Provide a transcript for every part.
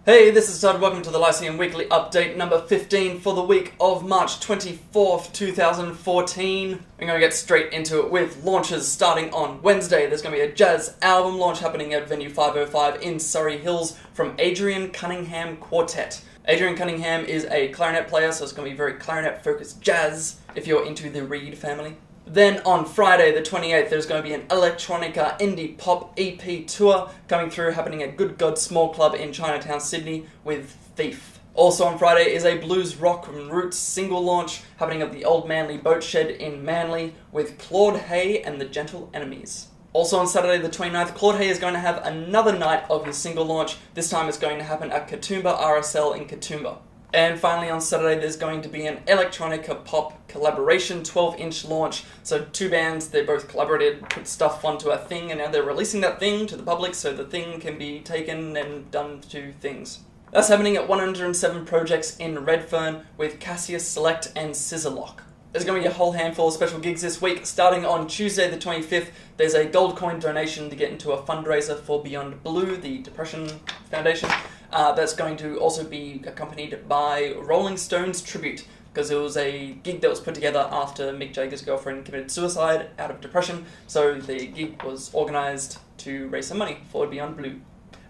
Hey, this is Todd. Welcome to the Lyceum Weekly Update number 15 for the week of March 24th, 2014. We're going to get straight into it with launches starting on Wednesday. There's going to be a jazz album launch happening at Venue 505 in Surrey Hills from Adrian Cunningham Quartet. Adrian Cunningham is a clarinet player, so it's going to be very clarinet-focused jazz if you're into the Reed family. Then on Friday the 28th, there's going to be an electronica indie pop EP tour coming through, happening at Good God Small Club in Chinatown, Sydney with Thief. Also on Friday is a blues rock and roots single launch happening at the Old Manly Boat Shed in Manly with Claude Hay and the Gentle Enemies. Also on Saturday the 29th, Claude Hay is going to have another night of his single launch. This time it's going to happen at Katoomba RSL in Katoomba. And finally on Saturday there's going to be an electronica pop collaboration 12-inch launch. So two bands, they both collaborated, put stuff onto a thing, and now they're releasing that thing to the public so the thing can be taken and done to things. That's happening at 107 Projects in Redfern with Cassius Select and Scissorlock. There's going to be a whole handful of special gigs this week. Starting on Tuesday the 25th, there's a gold coin donation to get into a fundraiser for Beyond Blue, the Depression Foundation. That's going to also be accompanied by Rolling Stones tribute, because it was a gig that was put together after Mick Jagger's girlfriend committed suicide out of depression, so the gig was organised to raise some money for Beyond Blue.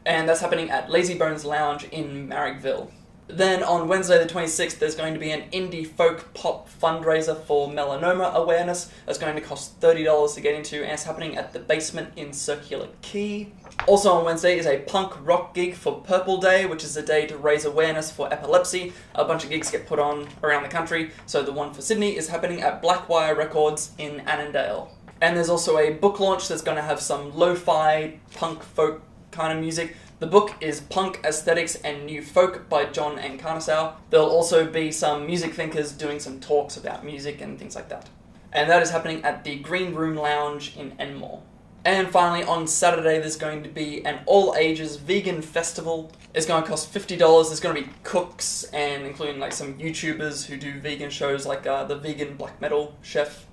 And that's happening at Lazy Bones Lounge in Marrickville. Then on Wednesday the 26th, there's going to be an indie folk pop fundraiser for melanoma awareness. That's going to cost $30 to get into, and it's happening at the Basement in Circular Quay. Also on Wednesday is a punk rock gig for Purple Day, which is a day to raise awareness for epilepsy. A bunch of gigs get put on around the country, so the one for Sydney is happening at Blackwire Records in Annandale. And there's also a book launch that's going to have some lo-fi punk folk kind of music. The book is Punk Aesthetics and New Folk by John and Carnasow. There'll also be some music thinkers doing some talks about music and things like that. And that is happening at the Green Room Lounge in Enmore. And finally, on Saturday, there's going to be an all-ages vegan festival. It's going to cost $50. There's going to be cooks, and including like some YouTubers who do vegan shows, like the vegan black metal chef.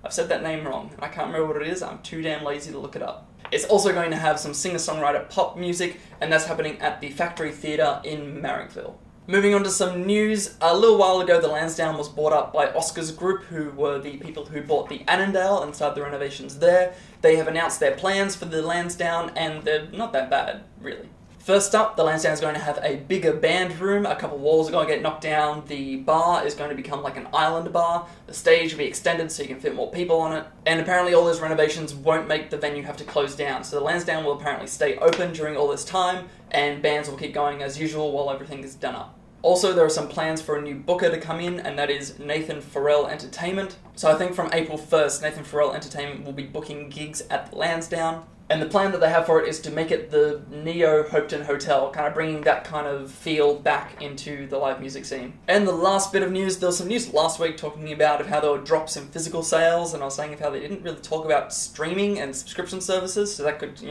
I've said that name wrong, and I can't remember what it is. I'm too damn lazy to look it up. It's also going to have some singer-songwriter pop music, and that's happening at the Factory Theatre in Marrickville. Moving on to some news, a little while ago the Lansdowne was bought up by Oscar's Group, who were the people who bought the Annandale and started the renovations there. They have announced their plans for the Lansdowne, and they're not that bad, really. First up, the Lansdowne is going to have a bigger band room, a couple walls are going to get knocked down, the bar is going to become like an island bar, the stage will be extended so you can fit more people on it, and apparently all those renovations won't make the venue have to close down, so the Lansdowne will apparently stay open during all this time, and bands will keep going as usual while everything is done up. Also, there are some plans for a new booker to come in, and that is Nathan Farrell Entertainment. So I think from April 1st, Nathan Farrell Entertainment will be booking gigs at the Lansdowne. And the plan that they have for it is to make it the Neo Hopetoun Hotel, kind of bringing that kind of feel back into the live music scene. And the last bit of news, there was some news last week talking about how there were drops in physical sales, and I was saying how they didn't really talk about streaming and subscription services, so that could,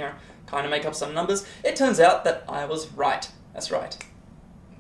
kind of make up some numbers. It turns out that I was right. That's right.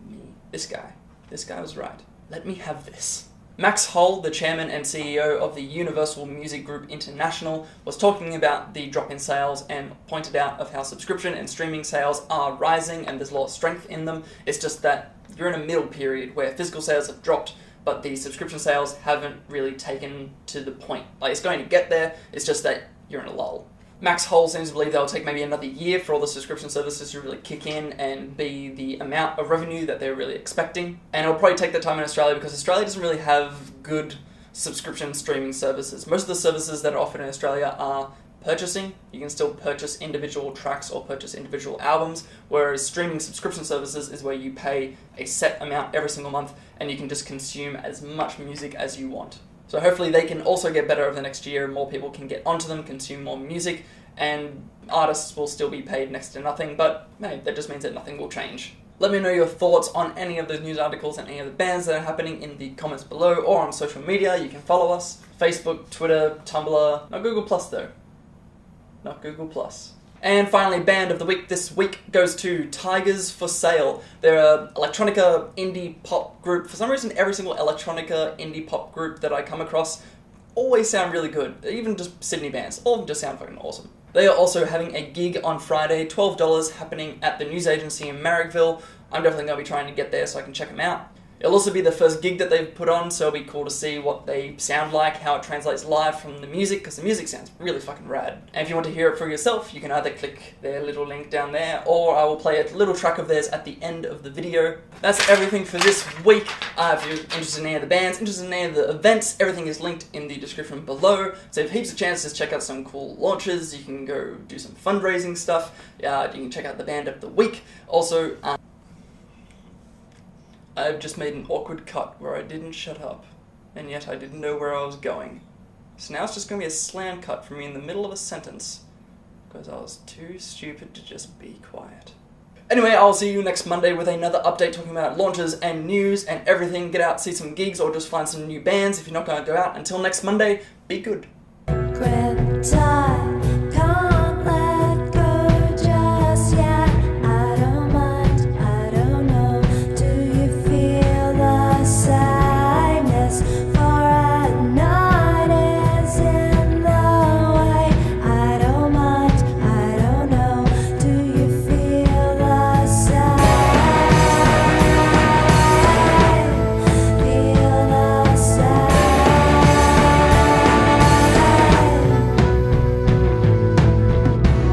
Me. This guy was right. Let me have this. Max Hull, the chairman and CEO of the Universal Music Group International, was talking about the drop in sales and pointed out of how subscription and streaming sales are rising and there's a lot of strength in them. It's just that you're in a middle period where physical sales have dropped, but the subscription sales haven't really taken to the point. Like, it's going to get there, it's just that you're in a lull. Max Hull seems to believe they'll take maybe another year for all the subscription services to really kick in and be the amount of revenue that they're really expecting. And it'll probably take that time in Australia because Australia doesn't really have good subscription streaming services. Most of the services that are offered in Australia are purchasing. You can still purchase individual tracks or purchase individual albums, whereas streaming subscription services is where you pay a set amount every single month and you can just consume as much music as you want. So hopefully they can also get better over the next year, more people can get onto them, consume more music, and artists will still be paid next to nothing, but hey, that just means that nothing will change. Let me know your thoughts on any of those news articles and any of the bands that are happening in the comments below or on social media. You can follow us, Facebook, Twitter, Tumblr, not Google Plus though. Not Google Plus. And finally, Band of the Week this week goes to Tigers for Sale. They're an electronica indie pop group. For some reason, every single electronica indie pop group that I come across always sound really good. Even just Sydney bands. All of them just sound fucking awesome. They are also having a gig on Friday, $12, happening at the News Agency in Marrickville I'm definitely going to be trying to get there so I can check them out. It'll also be the first gig that they've put on, so it'll be cool to see what they sound like, how it translates live from the music, because the music sounds really fucking rad. And if you want to hear it for yourself, you can either click their little link down there, or I will play a little track of theirs at the end of the video. That's everything for this week. If you're interested in any of the bands, interested in any of the events, everything is linked in the description below. So you have heaps of chances to check out some cool launches, you can go do some fundraising stuff, you can check out the band of the week. Also, I've just made an awkward cut where I didn't shut up, and yet I didn't know where I was going. So now it's just going to be a slam cut for me in the middle of a sentence, because I was too stupid to just be quiet. Anyway, I'll see you next Monday with another update talking about launches and news and everything. Get out, see some gigs, or just find some new bands if you're not going to go out. Until next Monday, be good.